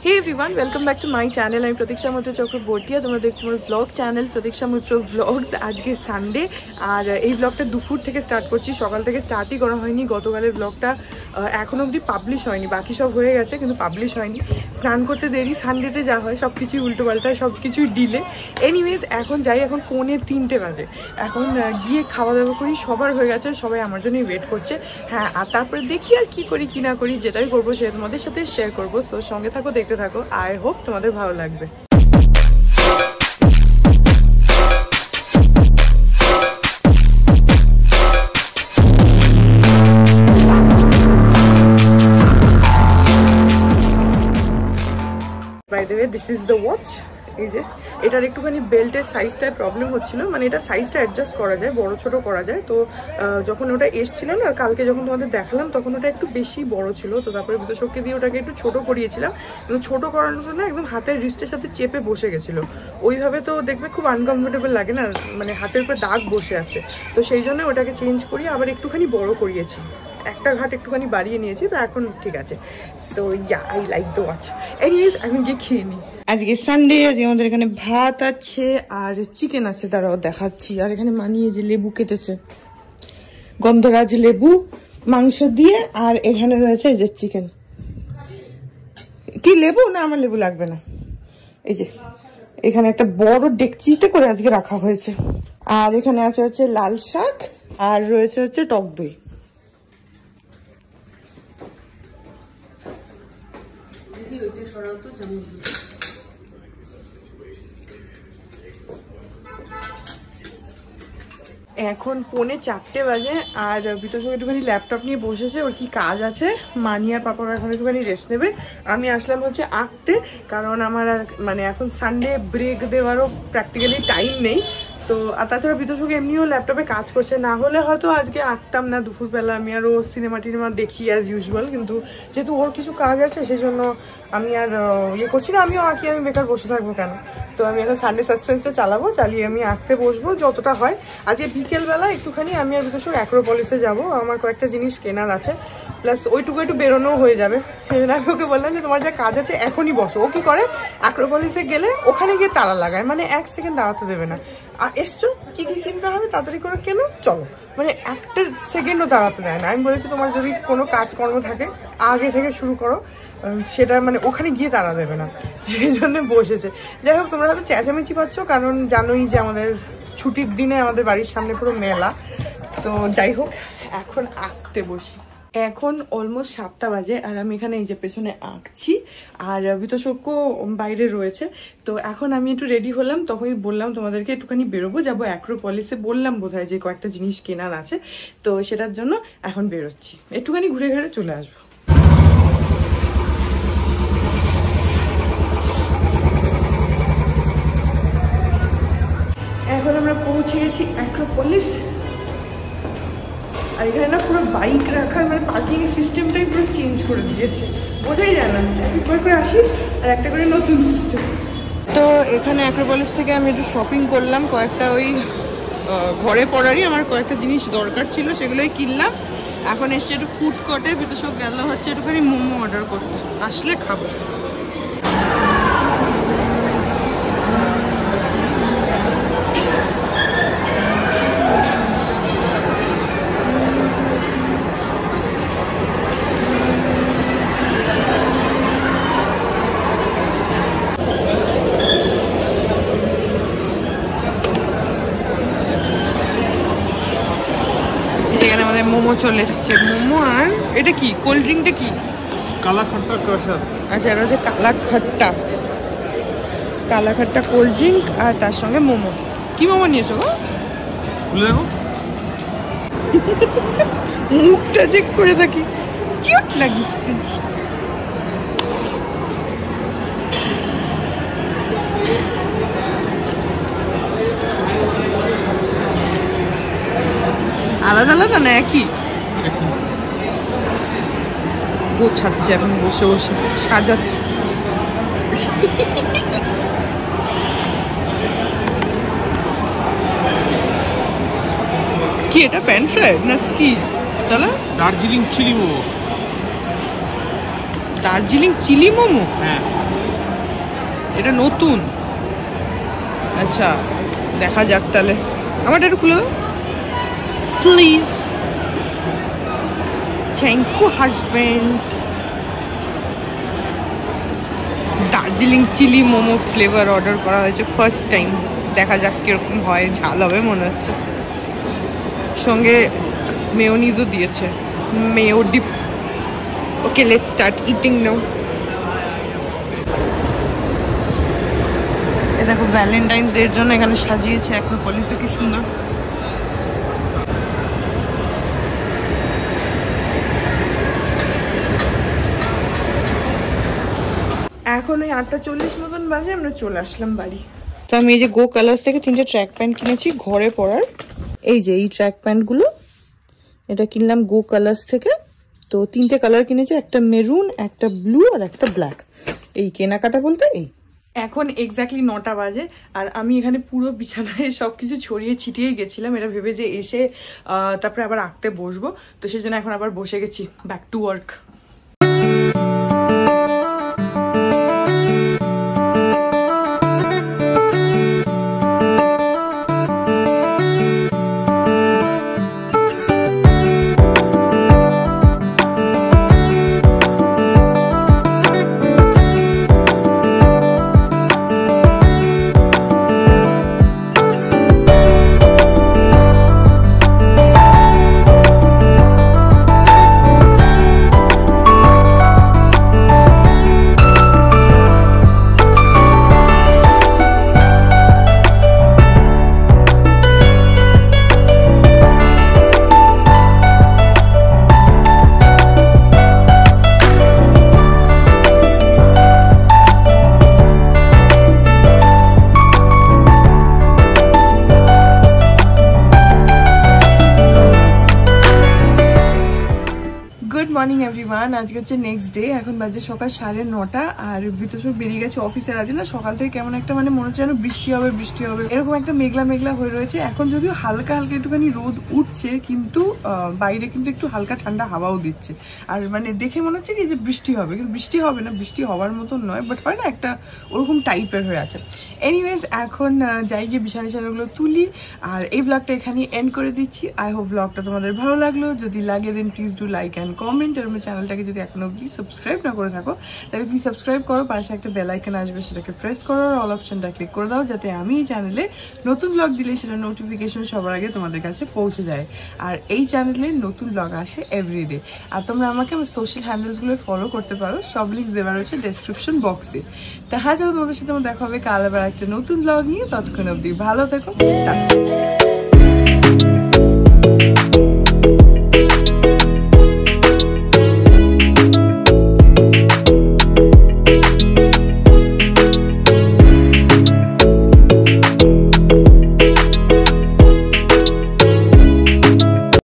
Hey everyone welcome back to my channel আমি প্রতীক্ষা মৈত্র চক্রবর্তী তোমরা দেখছো আমার ব্লগ চ্যানেল প্রতীক্ষা মৈত্র ব্লগস। আজকে সানডে আর এই ব্লগটা দুপুর থেকে স্টার্ট করছি, সকাল থেকে স্টার্টই করা হয়নি। গতকালের ব্লগটা এখন অবধি পাবলিশ হয়নি, বাকি সব হয়ে গেছে কিন্তু পাবলিশ হয়নি। স্নান করতে দেরি, সানডেতে যা হয় সব কিছুই উল্টোপাল্টা, সব কিছুই ডিলে। এনিওয়েজ এখন যাই, এখন 2:45 বাজে। এখন গিয়ে খাওয়া দাওয়া করি, সবার হয়ে গেছে, সবাই আমার জন্যই ওয়েট করছে। হ্যাঁ, আর তারপরে দেখি আর কি করি কি না করি, যেটাই করবো সেটা তোমাদের সাথে শেয়ার করবো। তো সঙ্গে থাকো, দেখতে থাকো। আই হোপ তোমাদের ভালো লাগবে। By the way, this is the watch. এই যে এটার একটুখানি বেল্টের সাইজটায় প্রবলেম হচ্ছিল, মানে এটা সাইজটা অ্যাডজাস্ট করা যায়, বড় ছোট করা যায়। তো যখন ওটা এসছিল না কালকে, যখন তোমাদের দেখালাম তখন ওটা একটু বেশি বড় ছিল। তো তারপরে বিতোষককে দিয়ে ওটাকে একটু ছোট করিয়েছিলাম, কিন্তু ছোট করানোর জন্য একদম হাতের রিস্টের সাথে চেপে বসে গেছিলো। ওইভাবে তো দেখবে খুব আনকমফোর্টেবল লাগে না, মানে হাতের উপরে দাগ বসে আছে। তো সেই জন্য ওটাকে চেঞ্জ করিয়ে আবার একটুখানি বড় করিয়েছি, একটা ঘাট একটুখানি বাড়িয়ে নিয়েছি। তো এখন ঠিক আছে। So yeah, I like the watch. Anyways এখন গিয়ে খেয়ে নিই। আজকে সানডে, আজকে আমাদের এখানে ভাত আছে আর চিকেন আছে, তারাও দেখাচ্ছি। আর এখানে মানিয়ে যে লেবু কেটেছে, গন্ধরাজ লেবু মাংস দিয়ে। আর এখানে রয়েছে এই যে চিকেন। কি লেবু না, আমার লেবু লাগবে না। এই যে এখানে একটা বড় ডেকচিতে করে আজকে রাখা হয়েছে। আর এখানে আছে হচ্ছে লাল শাক, আর রয়েছে হচ্ছে টক দই। এখন 3:45 বাজে। আর বিতোষক একটুখানি ল্যাপটপ নিয়ে বসেছে, ওর কি কাজ আছে। মানি আর পাপার এখন একটুখানি রেস্ট নেবে। আমি আসলাম হচ্ছে আঁকতে, কারণ আমার মানে এখন সানডে ব্রেক দেওয়ারও প্র্যাকটিক্যালি টাইম নেই। তো আর তাছাড়া বিতোষক এমনিও ল্যাপটপে কাজ করছে, না হলে হয়তো আজকে আঁকতাম না দুপুরবেলা। আমি আর ও সিনেমা টিনেমা দেখি অ্যাজ ইউজুয়াল, কিন্তু যেহেতু ওর কিছু কাজ আছে সেই জন্য আমি আর ইয়ে করছি না। আমিও আঁকি, আমি বেকার বসে থাকবো কেন। তো আমি এখন সানডে সাসপেন্সটা চালাবো, চালিয়ে আমি আঁকতে বসবো যতটা হয়। আজকে বিকেলবেলা একটুখানি আমি আর বিতোষক অ্যাক্রোপলিসে যাবো, আমার কয়েকটা জিনিস কেনার আছে, প্লাস ওইটুকু একটু বেরোনো হয়ে যাবে। আমি ওকে বললাম যে তোমার যা কাজ আছে এখনই বসো। ও কি করে, অ্যাক্রোপলিসে গেলে ওখানে গিয়ে তালা লাগায়, মানে 1 সেকেন্ড দাঁড়াতে দেবে না। আর এসছো, কি কি কিনতে হবে তাড়াতাড়ি করে কেন, চলো, মানে একটা সেকেন্ডও দাঁড়াতে দেয় না। আমি বলেছি তোমার যদি কোনো কাজকর্ম থাকে আগে থেকে শুরু করো, সেটা মানে ওখানে গিয়ে তাড়া দেবে না, সেই জন্য বসেছে। যাই হোক, তোমরা হয়তো চেঁচামেচি পাচ্ছ, কারণ জানোই যে আমাদের ছুটির দিনে আমাদের বাড়ির সামনে পুরো মেলা। তো যাই হোক, এখন আঁকতে বসি। এখন অলমোস্ট 7টা বাজে আর আমি এখানে এই যে পেছনে আঁকছি, আর বিতোষকও বাইরে রয়েছে। তো এখন আমি একটু রেডি হলাম, তখনই বললাম তোমাদেরকে একটুখানি বেরোবো, যাবো অ্যাক্রোপলিসে। বললাম বোধহয় যে কয়েকটা জিনিস কেনার আছে, তো সেটার জন্য এখন বেরোচ্ছি। একটুখানি ঘুরে ঘুরে চলে আসবো। এখন আমরা পৌঁছে গেছি অ্যাক্রোপলিস। আর এখানে না পুরো বাইক রাখার মানে পার্কিং সিস্টেমটাই পুরো চেঞ্জ করে দিয়েছে, বোঝাই যায় না। একবার করে আসিস আর একটা করে নতুন সিস্টেম। তো এখানে অ্যাক্রোপলিস থেকে আমি একটু শপিং করলাম, কয়েকটা ওই ঘরে পড়ারই আমার কয়েকটা জিনিস দরকার ছিল, সেগুলোই কিনলাম। এখন এসছে একটু ফুড কোর্টে, বিতোষক গেল হচ্ছে একটুখানি মোমো অর্ডার করতে, আসলে খাবো। মোমো চলে এসছে, মোমো। আর এটা কি, কোল্ড ড্রিঙ্কটা কি? কালা খট্টা কাসার। আচ্ছা, এটা হচ্ছে কালা খট্টা কোল্ড ড্রিঙ্ক, আর তার সঙ্গে মোমো। কি মোমো নিয়েছো গো? খুলে দেখো। মুখটা চেক করে থাকি, কিউট লাগিস তুই। আলাদা আলাদা না একই? গোছাচ্ছে এখন বসে বসে, সাজাচ্ছে। কি এটা, প্যান ফ্রাইড না কি? তাহলে দার্জিলিং চিলি মোমো। দার্জিলিং চিলি মোমো? হ্যাঁ। এটা নতুন। আচ্ছা দেখা যাক তাহলে। আমারটা একটু খুলে দাও please. Thank you husband. Darjeeling chilli momo flavour order করা হয়েছে ফার্স্ট টাইম। দেখা যাক কিরকম হয়, ঝাল হবে মনে হচ্ছে। সঙ্গে মেয়োনিজও দিয়েছে, mayo dip. Okay let's start eating now. এ দেখো ভ্যালেন্টাইন্স ডে এর জন্য এখানে সাজিয়েছে অ্যাক্রোপলিসে, কি সুন্দর। এখন ওই 8:40 মতন বাজে, আমরা চলে আসলাম বাড়ি। তো আমি এই যে গো কালার্স থেকে 3টে ট্র্যাক প্যান্ট কিনেছি ঘরে পরার। এই যে এই ট্র্যাক প্যান্ট গুলো, এটা কিনলাম গো কালার্স থেকে। তো 3টে কালার কিনেছি, একটা মেরুন, একটা ব্লু আর একটা ব্ল্যাক। এই কেনাকাটা বলতে এই। এখন এক্স্যাক্টলি 9টা বাজে, আর আমি এখানে পুরো বিছানায় সবকিছু ছড়িয়ে ছিটিয়ে গেছিলাম এটা ভেবে যে এসে তারপরে আবার আঁকতে বসবো। তো সেই জন্য এখন আবার বসে গেছি, back to work. Morning everyone, আজকে হচ্ছে নেক্সট ডে। এখন বাজে সকাল 9:30 আর বিতোষক বেরিয়ে গেছে অফিসের। আজ না সকাল থেকে কেমন একটা মানে মনে হচ্ছে যেন বৃষ্টি হবে বৃষ্টি হবে, এরকম একটা মেঘলা মেঘলা হয়ে রয়েছে। এখন যদিও হালকা হালকা একটুখানি রোদ উঠছে, কিন্তু বাইরে কিন্তু একটু হালকা ঠান্ডা হাওয়াও দিচ্ছে। আর মানে দেখে মনে হচ্ছে কি যে বৃষ্টি হবে, কিন্তু বৃষ্টি হবে না, বৃষ্টি হওয়ার মতন নয়, বাট হয় না একটা ওরকম টাইপের হয়ে আছে। এনিওয়েজ এখন যাই গিয়ে বিছানাগুলো তুলি, আর এই ব্লগটা এখানে এন্ড করে দিচ্ছি। আই হোপ ব্লগটা তোমাদের ভালো লাগলো। যদি লাগে then please do like and comment. আর আমার চ্যানেলটাকে যদি এখনো অবধি সাবস্ক্রাইব না করে থাকো তাহলে প্লিজ সাবস্ক্রাইব করো, পাশে একটা বেল আইকন আসবে সেটাকে প্রেস করো, আর অল অপশনটা ক্লিক করে দাও, যাতে আমি এই চ্যানেলে নতুন ব্লগ দিলে সেটা নোটিফিকেশন সবার আগে তোমাদের কাছে পৌঁছে যায়। আর এই চ্যানেলে নতুন ব্লগ আসে এভরিডে। আর তোমরা আমাকে আমার সোশ্যাল হ্যান্ডেলসগুলো ফলো করতে পারো, সব লিঙ্ক দেওয়া রয়েছে ডেসক্রিপশন বক্সে। তা হ্যাঁ, চলো তোমাদের সাথে আমার দেখা হবে কাল আবার একটা নতুন ব্লগ নিয়ে। ততক্ষণ অবধি ভালো থেকো।